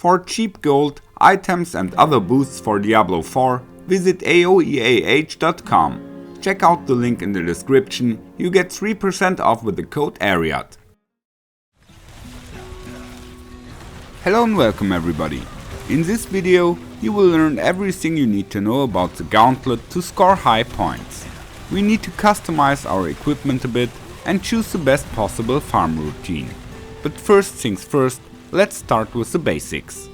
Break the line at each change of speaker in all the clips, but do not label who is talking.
For cheap gold, items and other boosts for Diablo 4, visit aoeah.com. Check out the link in the description, you get 3% off with the code ARIAT. Hello and welcome everybody. In this video, you will learn everything you need to know about the Gauntlet to score high points. We need to customize our equipment a bit and choose the best possible farm routine. But first things first, let's start with the basics.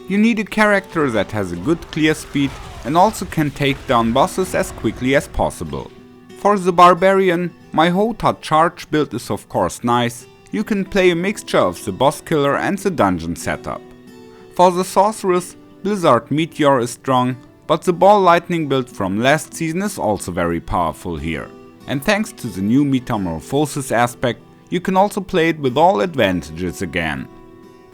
You need a character that has a good clear speed and also can take down bosses as quickly as possible. For the barbarian, my Hota Charge build is of course nice. You can play a mixture of the boss killer and the dungeon setup. For the sorceress, Blizzard-Meteor is strong, but the ball lightning build from last season is also very powerful here. And thanks to the new metamorphosis aspect, you can also play it with all advantages again.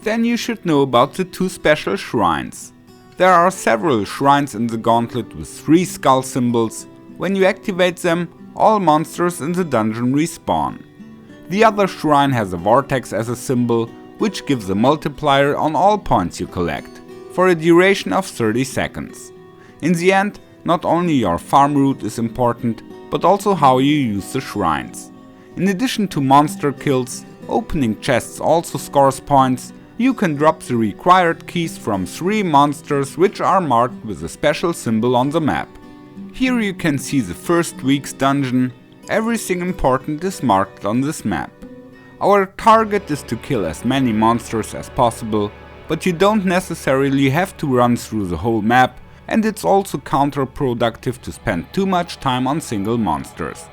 Then you should know about the two special shrines. There are several shrines in the Gauntlet with 3 skull symbols. When you activate them, all monsters in the dungeon respawn. The other shrine has a vortex as a symbol, which gives a multiplier on all points you collect, for a duration of 30 seconds. In the end, not only your farm route is important, but also how you use the shrines. In addition to monster kills, opening chests also scores points. You can drop the required keys from 3 monsters which are marked with a special symbol on the map. Here you can see the first week's dungeon. Everything important is marked on this map. Our target is to kill as many monsters as possible, but you don't necessarily have to run through the whole map, and it's also counterproductive to spend too much time on single monsters.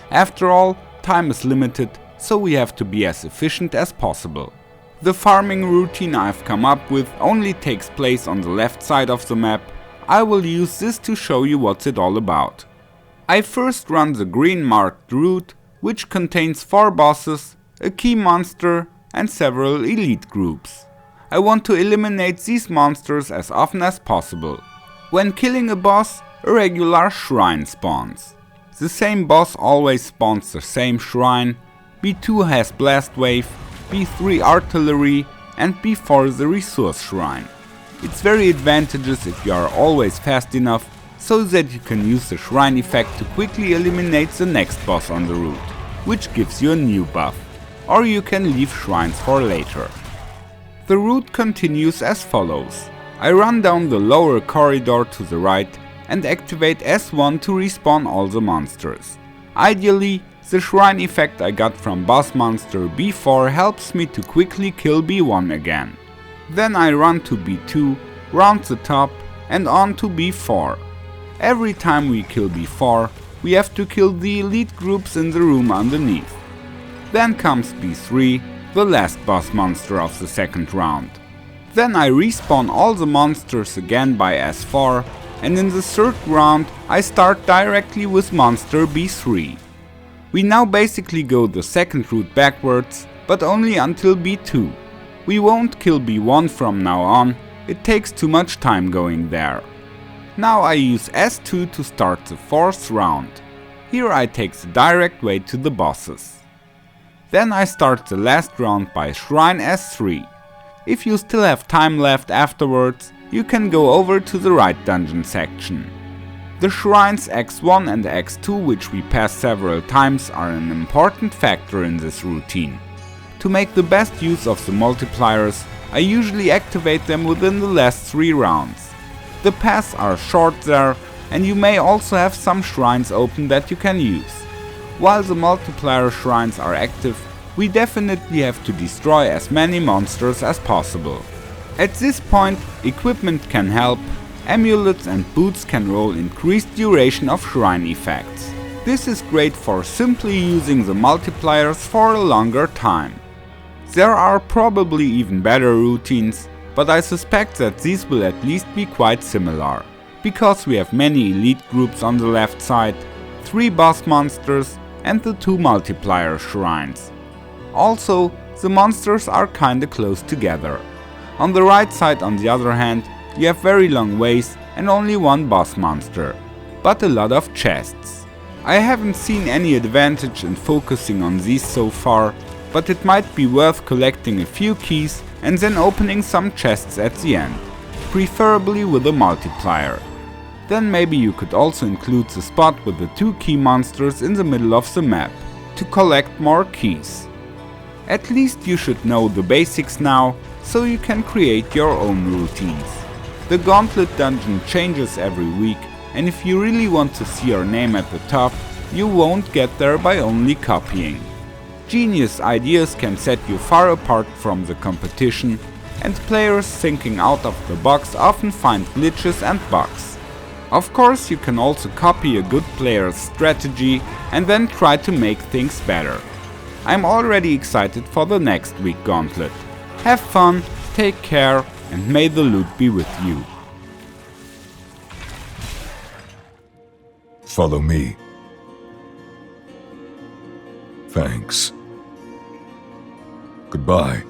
After all, time is limited, so we have to be as efficient as possible. The farming routine I've come up with only takes place on the left side of the map. I will use this to show you what's it all about. I first run the green marked route, which contains 4 bosses, a key monster and several elite groups. I want to eliminate these monsters as often as possible. When killing a boss, a regular shrine spawns. The same boss always spawns the same shrine. B2 has Blast Wave, B3 Artillery and B4 the Resource Shrine. It's very advantageous if you are always fast enough, so that you can use the shrine effect to quickly eliminate the next boss on the route, which gives you a new buff. Or you can leave shrines for later. The route continues as follows. I run down the lower corridor to the right and activate S1 to respawn all the monsters. Ideally, the shrine effect I got from boss monster B4 helps me to quickly kill B1 again. Then I run to B2, round the top and on to B4. Every time we kill B4, we have to kill the elite groups in the room underneath. Then comes B3, the last boss monster of the second round. Then I respawn all the monsters again by S4, and in the third round I start directly with monster B3. We now basically go the second route backwards, but only until B2. We won't kill B1 from now on, it takes too much time going there. Now I use S2 to start the 4th round. Here I take the direct way to the bosses. Then I start the last round by shrine S3. If you still have time left afterwards, you can go over to the right dungeon section. The shrines X1 and X2, which we pass several times, are an important factor in this routine. To make the best use of the multipliers, I usually activate them within the last 3 rounds. The paths are short there, and you may also have some shrines open that you can use. While the multiplier shrines are active, we definitely have to destroy as many monsters as possible. At this point, equipment can help. Amulets and boots can roll increased duration of shrine effects. This is great for simply using the multipliers for a longer time. There are probably even better routines, but I suspect that these will at least be quite similar, because we have many elite groups on the left side, 3 boss monsters and the 2 multiplier shrines. Also, the monsters are kinda close together. On the right side, on the other hand, you have very long ways and only 1 boss monster, but a lot of chests. I haven't seen any advantage in focusing on these so far, but it might be worth collecting a few keys and then opening some chests at the end, preferably with a multiplier. Then maybe you could also include the spot with the 2 key monsters in the middle of the map, to collect more keys. At least you should know the basics now, so you can create your own routines. The Gauntlet dungeon changes every week, and if you really want to see your name at the top, you won't get there by only copying. Genius ideas can set you far apart from the competition, and players thinking out of the box often find glitches and bugs. Of course, you can also copy a good player's strategy and then try to make things better. I'm already excited for the next week Gauntlet. Have fun, take care, and may the loot be with you.
Follow me. Thanks. Goodbye.